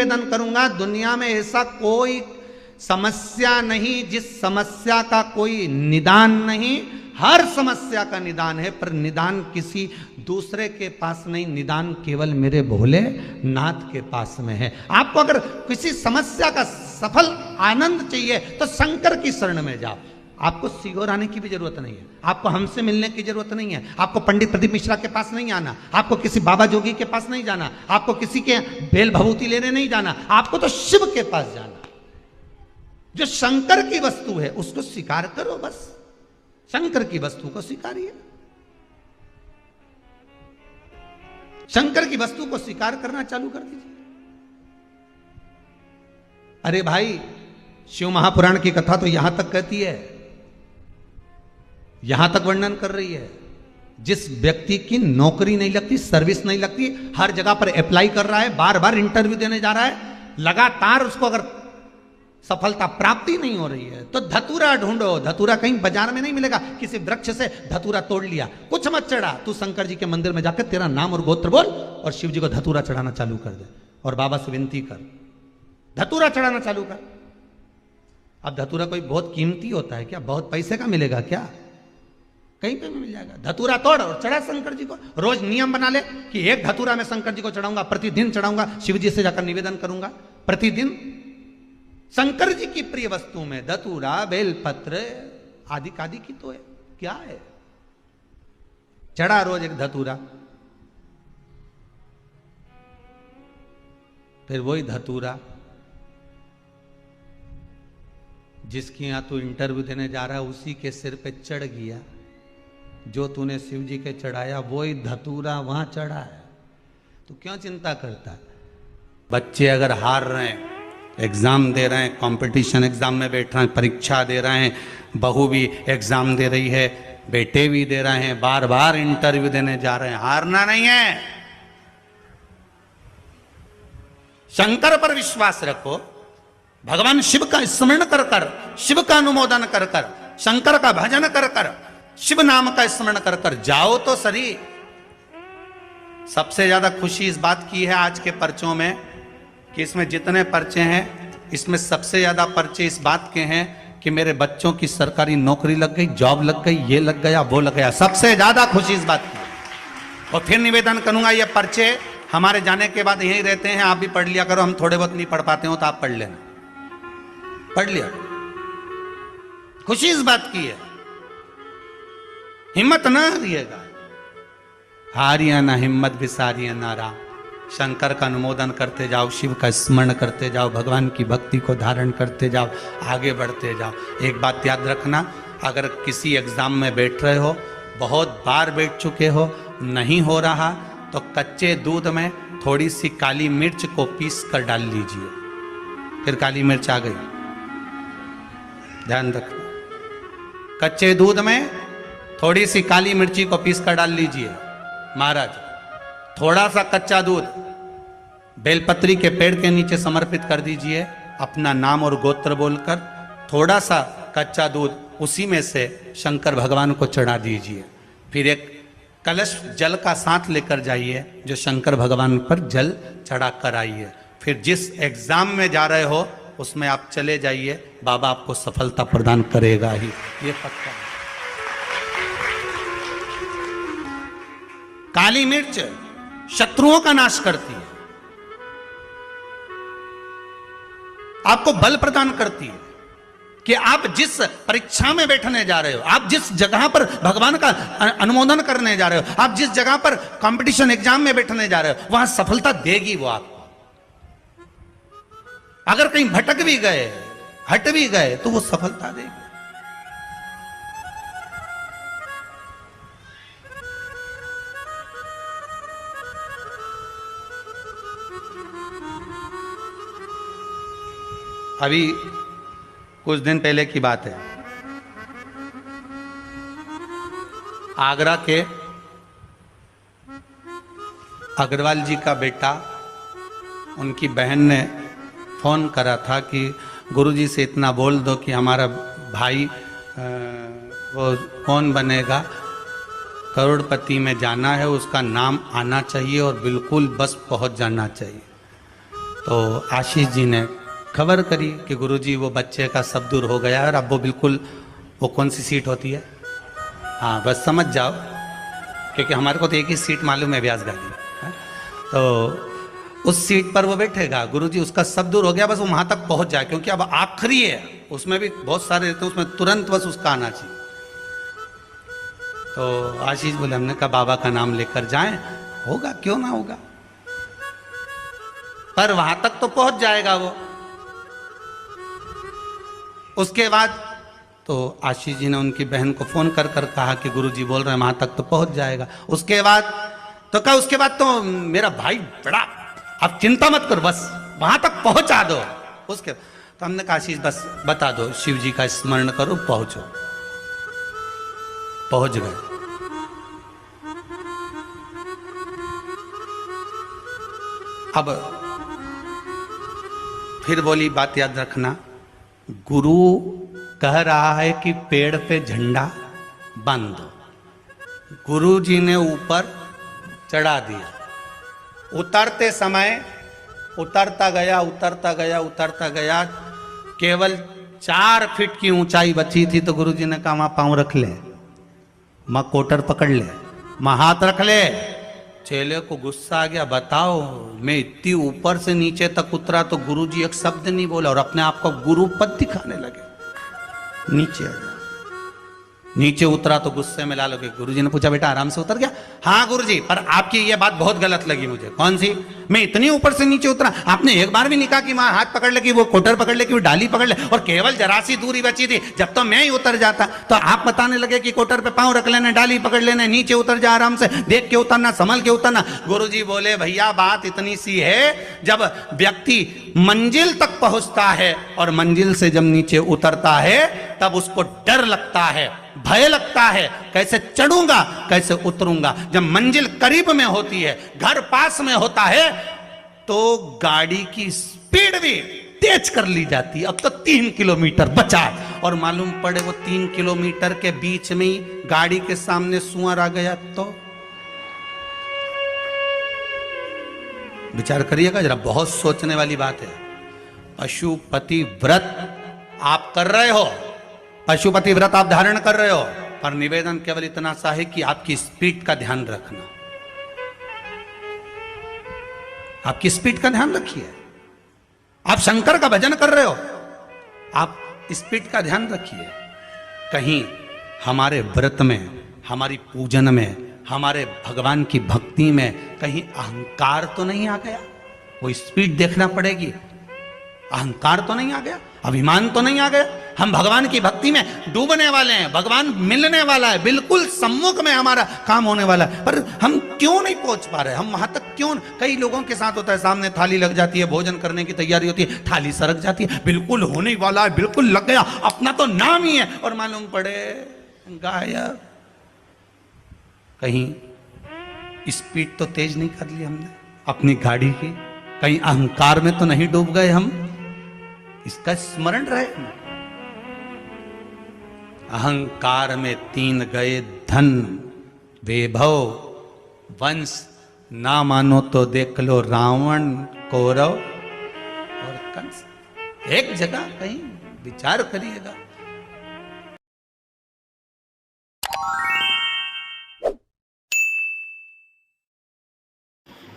निवेदन करूंगा, दुनिया में ऐसा कोई समस्या नहीं जिस समस्या का कोई निदान नहीं। हर समस्या का निदान है, पर निदान किसी दूसरे के पास नहीं, निदान केवल मेरे भोले नाथ के पास में है। आपको अगर किसी समस्या का सफल आनंद चाहिए तो शंकर की शरण में जाओ। आपको सीहोर आने की भी जरूरत नहीं है, आपको हमसे मिलने की जरूरत नहीं है, आपको पंडित प्रदीप मिश्रा के पास नहीं आना, आपको किसी बाबा जोगी के पास नहीं जाना, आपको किसी के बेल भभूति लेने नहीं जाना, आपको तो शिव के पास जाना। जो शंकर की वस्तु है उसको स्वीकार करो, बस शंकर की वस्तु को स्वीकारिए। शंकर की वस्तु को स्वीकार करना चालू कर दीजिए। अरे भाई, शिव महापुराण की कथा तो यहां तक कहती है, यहां तक वर्णन कर रही है, जिस व्यक्ति की नौकरी नहीं लगती, सर्विस नहीं लगती, हर जगह पर अप्लाई कर रहा है, बार बार इंटरव्यू देने जा रहा है, लगातार उसको अगर सफलता प्राप्ति नहीं हो रही है तो धतूरा ढूंढो। धतूरा कहीं बाजार में नहीं मिलेगा, किसी वृक्ष से धतूरा तोड़ लिया, कुछ मत चढ़ा, तू शंकर जी के मंदिर में जाकर तेरा नाम और गोत्र बोल और शिव जी को धतूरा चढ़ाना चालू कर दे और बाबा से विनती कर, धतूरा चढ़ाना चालू कर। अब धतूरा कोई बहुत कीमती होता है क्या? बहुत पैसे का मिलेगा क्या? कहीं पे भी मिल जाएगा। धतूरा तोड़ और चढ़ा शंकर जी को। रोज नियम बना ले कि एक धतूरा मैं शंकर जी को चढ़ाऊंगा, प्रतिदिन चढ़ाऊंगा, शिव जी से जाकर निवेदन करूंगा प्रतिदिन। शंकर जी की प्रिय वस्तु में धतूरा, बेलपत्र आदि कादि की तो है, क्या है? चढ़ा रोज एक धतूरा, फिर वही धतूरा जिसकी यहां तू इंटरव्यू देने जा रहा है उसी के सिर पे चढ़ गया। जो तूने शिव जी के चढ़ाया वही धतूरा वहां चढ़ा है, तो क्यों चिंता करता है? बच्चे अगर हार रहे हैं, एग्जाम दे रहे हैं, कंपटीशन एग्जाम में बैठ रहे हैं, परीक्षा दे रहे हैं, बहू भी एग्जाम दे रही है, बेटे भी दे रहे हैं, बार बार इंटरव्यू देने जा रहे हैं, हारना नहीं है। शंकर पर विश्वास रखो, भगवान शिव का स्मरण कर कर, शिव का अनुमोदन कर कर, शंकर का भजन कर कर, शिव नाम का स्मरण कर कर जाओ तो सही। सबसे ज्यादा खुशी इस बात की है आज के पर्चों में कि इसमें जितने पर्चे हैं, इसमें सबसे ज्यादा पर्चे इस बात के हैं कि मेरे बच्चों की सरकारी नौकरी लग गई, जॉब लग गई, ये लग गया, वो लग गया। सबसे ज्यादा खुशी इस बात की। और फिर निवेदन करूंगा, ये पर्चे हमारे जाने के बाद यहीं रहते हैं, आप भी पढ़ लिया करो। हम थोड़े बहुत नहीं पढ़ पाते हो तो आप पढ़ लेना, पढ़ लिया। खुशी इस बात की है, हिम्मत ना हारिएगा। हारिया ना हिम्मत, विसारिया ना राम। शंकर का अनुमोदन करते जाओ, शिव का स्मरण करते जाओ, भगवान की भक्ति को धारण करते जाओ, आगे बढ़ते जाओ। एक बात याद रखना, अगर किसी एग्जाम में बैठ रहे हो, बहुत बार बैठ चुके हो, नहीं हो रहा, तो कच्चे दूध में थोड़ी सी काली मिर्च को पीस कर डाल लीजिए। फिर काली मिर्च आ गई, ध्यान रखना। कच्चे दूध में थोड़ी सी काली मिर्ची को पीस कर डाल लीजिए। महाराज, थोड़ा सा कच्चा दूध बेलपत्री के पेड़ के नीचे समर्पित कर दीजिए, अपना नाम और गोत्र बोलकर। थोड़ा सा कच्चा दूध उसी में से शंकर भगवान को चढ़ा दीजिए। फिर एक कलश जल का साथ लेकर जाइए, जो शंकर भगवान पर जल चढ़ा कर आइए। फिर जिस एग्जाम में जा रहे हो उसमें आप चले जाइए, बाबा आपको सफलता प्रदान करेगा ही, ये पक्का है। काली मिर्च शत्रुओं का नाश करती है, आपको बल प्रदान करती है कि आप जिस परीक्षा में बैठने जा रहे हो, आप जिस जगह पर भगवान का अनुमोदन करने जा रहे हो, आप जिस जगह पर कंपटीशन एग्जाम में बैठने जा रहे हो, वहां सफलता देगी वो आपको। अगर कहीं भटक भी गए, हट भी गए, तो वो सफलता देगी। अभी कुछ दिन पहले की बात है, आगरा के अग्रवाल जी का बेटा, उनकी बहन ने फोन करा था कि गुरुजी से इतना बोल दो कि हमारा भाई वो कौन बनेगा, करोड़पति में जाना है, उसका नाम आना चाहिए और बिल्कुल बस पहुंच जाना चाहिए। तो आशीष जी ने खबर करी कि गुरुजी वो बच्चे का सब दूर हो गया और अब वो बिल्कुल, वो कौन सी सीट होती है, हाँ बस समझ जाओ, क्योंकि हमारे को तो एक ही सीट मालूम है व्यास गादी, तो उस सीट पर वो बैठेगा। गुरुजी उसका सब दूर हो गया, बस वो वहाँ तक पहुँच जाए, क्योंकि अब आखिरी है, उसमें भी बहुत सारे रहते हैं, उसमें तुरंत बस उसका आना चाहिए। तो आशीष बोले, हमने कहा बाबा का नाम लेकर जाएं, होगा क्यों ना होगा, पर वहां तक तो पहुंच जाएगा वो। उसके बाद तो आशीष जी ने उनकी बहन को फोन कर कर कहा कि गुरुजी बोल रहे हैं वहां तक तो पहुंच जाएगा। उसके बाद तो कहा, उसके बाद तो मेरा भाई बड़ा, आप चिंता मत करो, बस वहां तक पहुंचा दो। उसके तो हमने कहा आशीष बस बता दो, शिव जी का स्मरण करो, पहुंचो। पहुंच गए। अब फिर बोली बात याद रखना, गुरु कह रहा है कि पेड़ पे झंडा बांध दो। गुरु जी ने ऊपर चढ़ा दिया। उतरते समय उतरता गया, उतरता गया, उतरता गया, केवल 4 फीट की ऊंचाई बची थी। तो गुरु जी ने कहा, वहां पांव रख ले, मां कोटर पकड़ ले, मां हाथ रख ले। चेले को गुस्सा आ गया, बताओ मैं इतनी ऊपर से नीचे तक उतरा तो गुरुजी एक शब्द नहीं बोला और अपने आप को गुरु पद दिखाने लगे। नीचे आ गया, नीचे उतरा तो गुस्से में लाल हो गए। गुरुजी ने पूछा, बेटा आराम से उतर गया? हाँ गुरुजी, पर आपकी ये बात बहुत गलत लगी मुझे। कौन सी? मैं इतनी ऊपर से नीचे उतरा, आपने एक बार भी नहीं कहा कि वहां हाथ पकड़ ले, कि वो कोटर पकड़ ले, कि वो डाली पकड़ ले, और केवल जरा सी दूरी बची थी। जब तो मैं ही उतर जाता तो आप बताने लगे कि कोटर पे पांव रख लेना, डाली पकड़ लेना, नीचे उतर जा आराम से, देख के उतरना, संभल के उतरना। गुरुजी बोले, भैया बात इतनी सी है, जब व्यक्ति मंजिल तक पहुंचता है और मंजिल से जब नीचे उतरता है तब उसको डर लगता है, भय लगता है, कैसे चढ़ूंगा, कैसे उतरूंगा। जब मंजिल करीब में होती है, घर पास में होता है, तो गाड़ी की स्पीड भी तेज कर ली जाती है। अब तो 3 किलोमीटर बचा है और मालूम पड़े वो 3 किलोमीटर के बीच में ही गाड़ी के सामने सुअर आ गया तो विचार करिएगा जरा, बहुत सोचने वाली बात है। पशुपति व्रत आप कर रहे हो, पशुपति व्रत आप धारण कर रहे हो, पर निवेदन केवल इतना सा है कि आपकी स्पीड का ध्यान रखना, आपकी स्पीड का ध्यान रखिए। आप शंकर का भजन कर रहे हो, आप स्पीड का ध्यान रखिए। कहीं हमारे व्रत में, हमारी पूजन में, हमारे भगवान की भक्ति में कहीं अहंकार तो नहीं आ गया? वो स्पीड देखना पड़ेगी। अहंकार तो नहीं आ गया, अभिमान तो नहीं आ गया? हम भगवान की भक्ति में डूबने वाले हैं, भगवान मिलने वाला है, बिल्कुल सम्मुख में हमारा काम होने वाला है, पर हम क्यों नहीं पहुंच पा रहे? हम वहां तक क्यों? कई लोगों के साथ होता है, सामने थाली लग जाती है, भोजन करने की तैयारी होती है, थाली सरक जाती है, बिल्कुल होने वाला है, बिल्कुल लग गया, अपना तो नाम ही है, और मालूम पड़े गायब। कहीं स्पीड तो तेज नहीं कर ली हमने अपनी गाड़ी की? कहीं अहंकार में तो नहीं डूब गए हम? इसका स्मरण रहे। अहंकार में 3 गए धन, वैभव, वंश, ना मानो तो देख लो रावण, कौरव और कंस। एक जगह कहीं विचार करिएगा।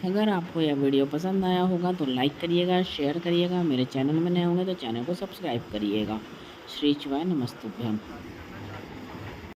अगर आपको यह वीडियो पसंद आया होगा तो लाइक करिएगा, शेयर करिएगा। मेरे चैनल में नए होंगे तो चैनल को सब्सक्राइब करिएगा। श्री शिवाय नमस्तुभ्यम।